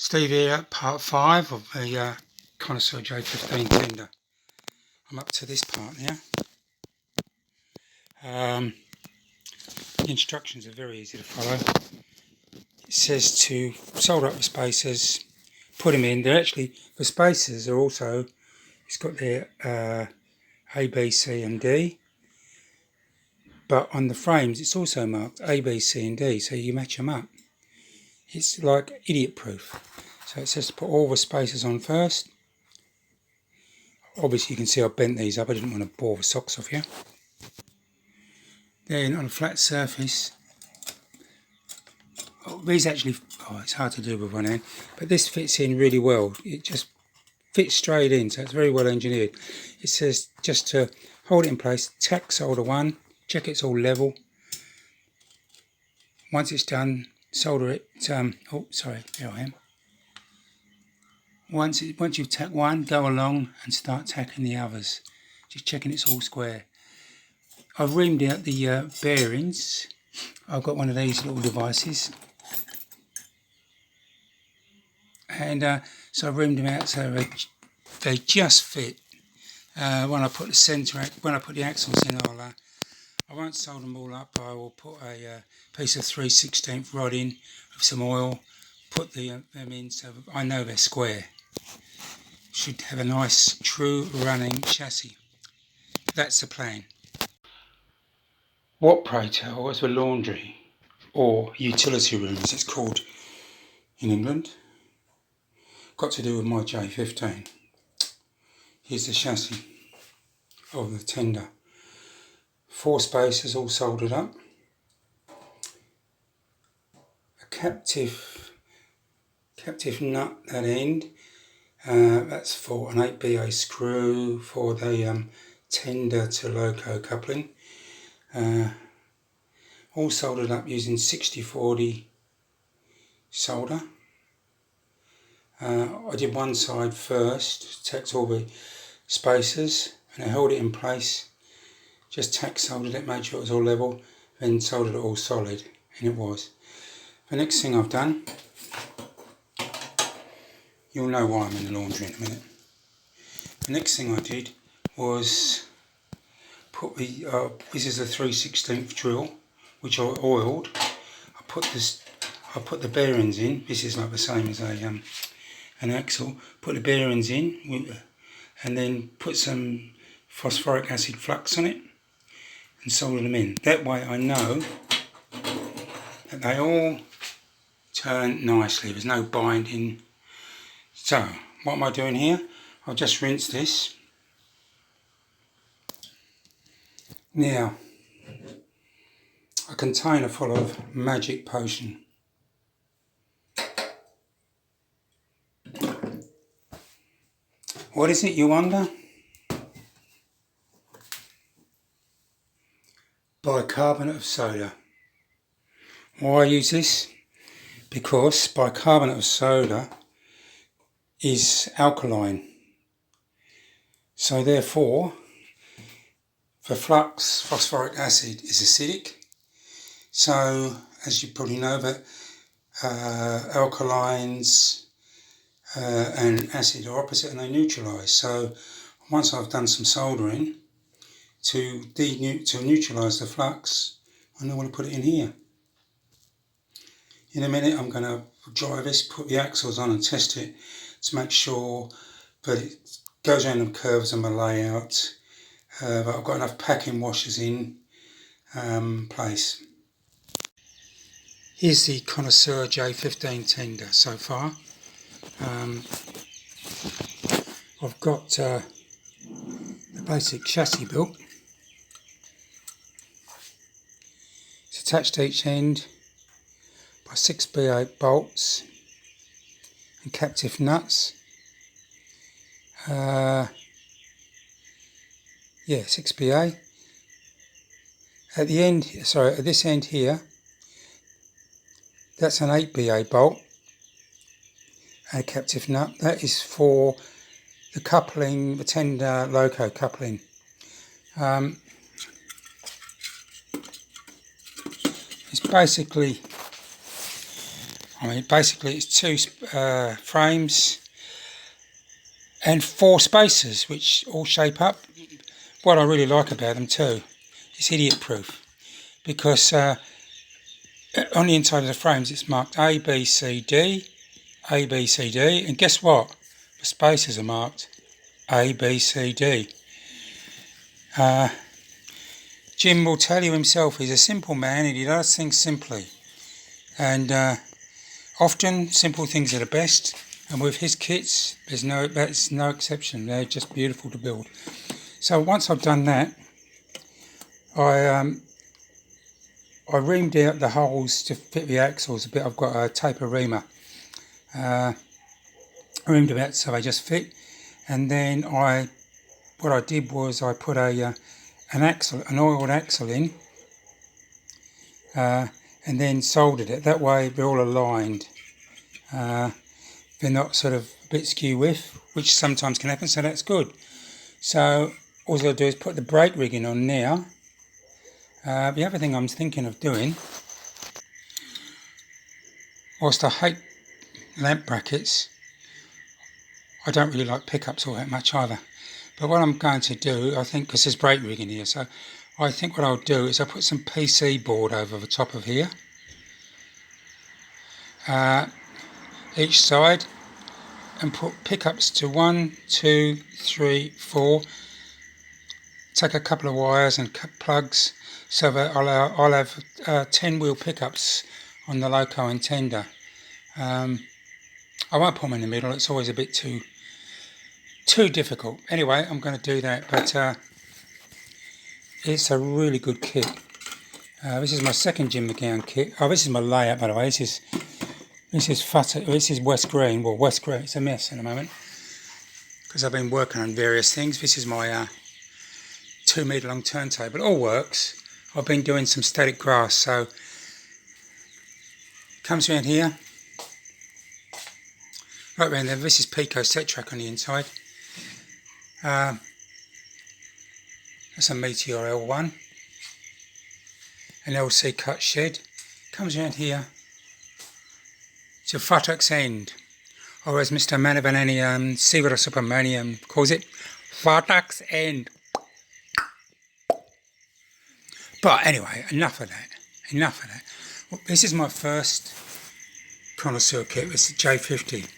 Steve here, part 5 of the Connoisseur J15 tender. I'm up to this part now. The instructions are very easy to follow. It says to solder up the spacers, put them in. They're actually, the spacers are also, it's got their A, B, C and D. But on the frames it's also marked A, B, C and D, so you match them up. It's like idiot proof. So it says to put all the spacers on first. Obviously you can see I bent these up, I didn't want to bore the socks off you. Then on a flat surface, these actually, it's hard to do with one hand, but this fits in really well. It just fits straight in, so it's very well engineered. It says just to hold it in place, tack solder one, check it's all level. Once it's done, solder it, oh sorry, there I am. Once you've tacked one, go along and start tacking the others, just checking it's all square. I've reamed out the bearings. I've got one of these little devices, and so I've reamed them out so they just fit. When I put the axles in, I won't solder them all up. I will put a piece of 3/16 rod in with some oil, put them in so I know they're square. Should have a nice true running chassis. That's the plan. What, pray tell, was the laundry or utility room as it's called in England got to do with my J15? Here's the chassis of the tender. 4 spacers all soldered up. A captive nut that end. That's for an 8BA screw for the tender to loco coupling. All soldered up using 60/40 solder. I did one side first, tacked all the spacers, and I held it in place. Just tack soldered it, made sure it was all level, then soldered it all solid, and it was. The next thing I've done, you'll know why I'm in the laundry in a minute. The next thing I did was put the, this is a 3/16 drill, which I oiled. I put the bearings in. This is like the same as an axle. Put the bearings in, and then put some phosphoric acid flux on it, and solder them in. That way I know that they all turn nicely. There's no binding. So, what am I doing here? I'll just rinse this. Now, a container full of magic potion. What is it, you wonder? Bicarbonate of soda. Why I use this? Because bicarbonate of soda is alkaline. So therefore, the flux, phosphoric acid, is acidic. So, as you probably know, that alkalines and acid are opposite and they neutralise. So once I've done some soldering to neutralise the flux, I know what to put it in here. In a minute I'm going to dry this, put the axles on and test it to make sure that it goes around the curves of my layout, that I've got enough packing washers in place. Here's the Connoisseur J15 tender so far. I've got the basic chassis built. It's attached to each end by 6B8 bolts and captive nuts. 6BA. At the end, at this end here, that's an 8BA bolt and a captive nut. That is for the coupling, the tender loco coupling. It's basically I mean, basically it's 2 frames and 4 spacers, which all shape up. What I really like about them too is idiot proof, because on the inside of the frames it's marked A, B, C, D, A, B, C, D, and guess what? The spacers are marked A, B, C, D. Jim will tell you himself he's a simple man and he does things simply. And often simple things are the best, and with his kits that's no exception. They're just beautiful to build. So once I've done that, I reamed out the holes to fit the axles a bit. I've got a taper reamer. I reamed them out so they just fit, and then what I did was I put an oiled axle in, and then soldered it. That way they're all aligned. They're not sort of a bit skew with, which sometimes can happen, so that's good. So all I'll do is put the brake rigging on now. The other thing I'm thinking of doing, whilst I hate lamp brackets, I don't really like pickups all that much either. But what I'm going to do, I think, because there's brake rigging here, so I think what I'll do is I'll put some PC board over the top of here, each side, and put pickups to 1, 2, 3, 4. Take a couple of wires and plugs so that I'll have 10-wheel pickups on the loco and tender. I won't put them in the middle, it's always a bit too difficult. Anyway, I'm going to do that, but it's a really good kit. This is my second Jim McGowan kit. Oh, this is my layout, by the way. This is West Green. Well, West Green, it's a mess at the moment because I've been working on various things. This is my 2 metre long turntable. It all works. I've been doing some static grass, so it comes around here, right around there. This is Pico set track on the inside. That's a Meteor L1, an LC cut shed. Comes around here to Futtock's End, or as Mr. Manavanani Sivara Subramaniam calls it, Futtock's End. But anyway, enough of that. Well, this is my first Connoisseur kit. This is J15.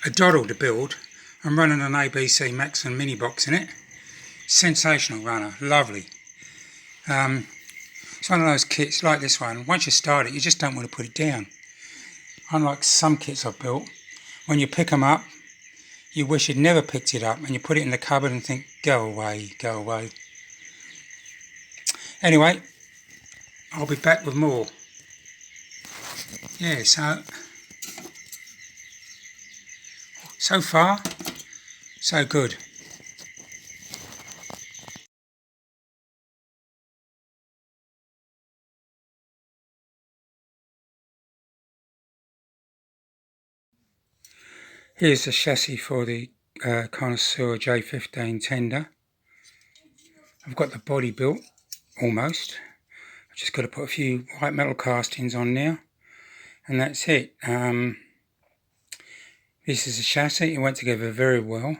A doddle to build. I'm running an ABC Maxon mini box in it. Sensational runner, lovely. It's one of those kits like this one. Once you start it, you just don't want to put it down. Unlike some kits I've built, when you pick them up, you wish you'd never picked it up, and you put it in the cupboard and think, go away, go away. Anyway, I'll be back with more. Yeah, so far, so good. Here's the chassis for the Connoisseur J15 tender. I've got the body built, almost. I've just got to put a few white metal castings on now, and that's it. This is the chassis. It went together very well.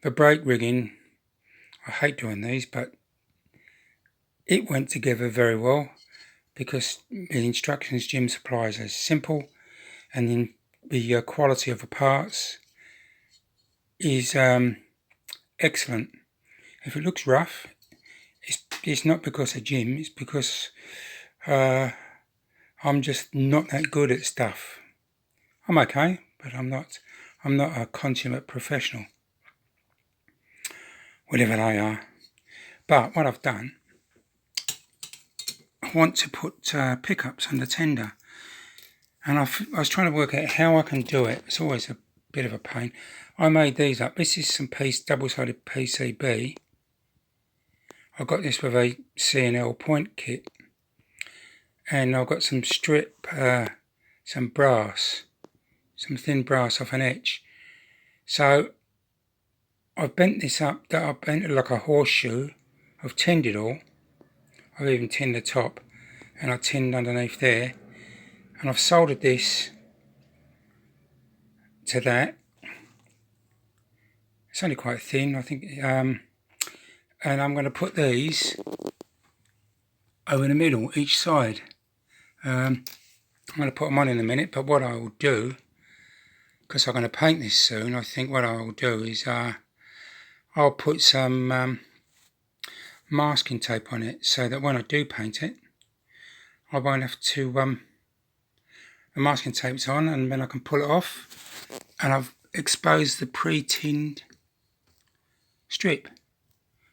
The brake rigging, I hate doing these, but it went together very well because the instructions Jim supplies are simple, and then the quality of the parts is excellent. If it looks rough, it's not because of Jim, it's because I'm just not that good at stuff. I'm okay, but I'm not a consummate professional, whatever they are. But what I've done, I want to put pickups on the tender, and I was trying to work out how I can do it. It's always a bit of a pain. I made these up. This is some double-sided PCB. I got this with a C&L point kit, and I've got some strip, some thin brass off an edge. So I've bent this up. I've bent it like a horseshoe. I've tinned it all. I've even tinned the top, and I tinned underneath there, and I've soldered this to that. It's only quite thin, I think, and I'm going to put these over the middle, each side. I'm going to put them on in a minute, but what I will do, because I'm going to paint this soon, I think what I will do is I'll put some masking tape on it, so that when I do paint it, I won't have to, the masking tape's on, and then I can pull it off, and I've exposed the pre-tinned strip,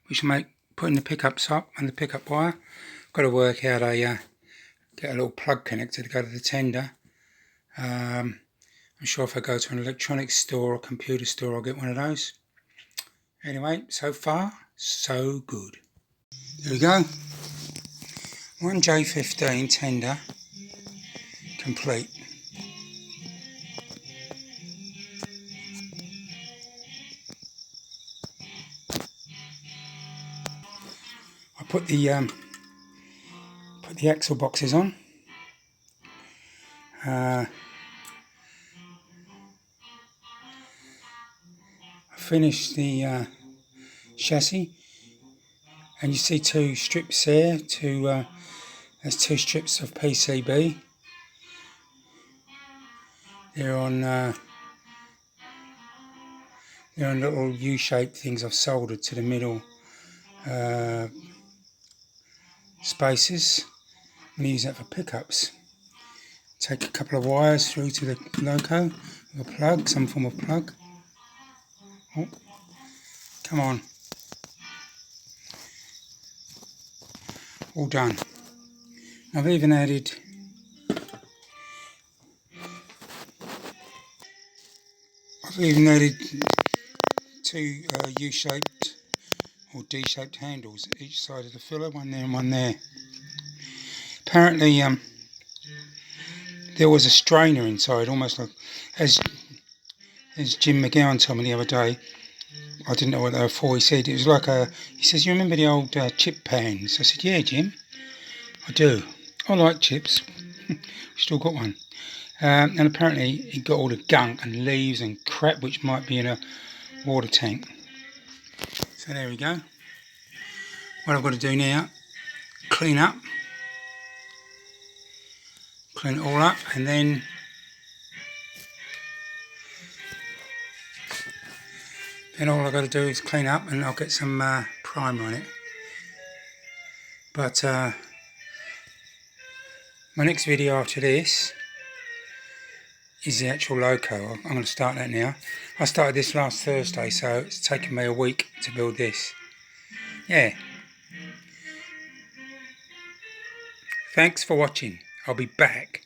which will make putting the pickups up and the pickup wire. Got to work out get a little plug connector to go to the tender. I'm sure if I go to an electronics store or computer store, I'll get one of those. Anyway, so far so good. There we go. One J15 tender complete. I put the axle boxes on. I finished the chassis, and you see two strips there. There's two strips of PCB. They're on little U-shaped things I've soldered to the middle spaces. I'm going to use that for pickups. Take a couple of wires through to the loco with a plug, some form of plug. Oh, come on. All done. I've even added two U-shaped or D-shaped handles at each side of the filler, one there and one there. Apparently there was a strainer inside, almost like, as Jim McGowan told me the other day, I didn't know what they were for. He said it was like he says, you remember the old chip pans? I said, yeah, Jim, I do. I like chips. Still got one. And apparently it got all the gunk and leaves and crap which might be in a water tank. So there we go. What I've got to do now, clean it all up, and then all I've got to do is clean up, and I'll get some primer on it. But my next video after this is the actual loco. I'm going to start that now. I started this last Thursday, so it's taken me a week to build this. Yeah. Thanks for watching. I'll be back.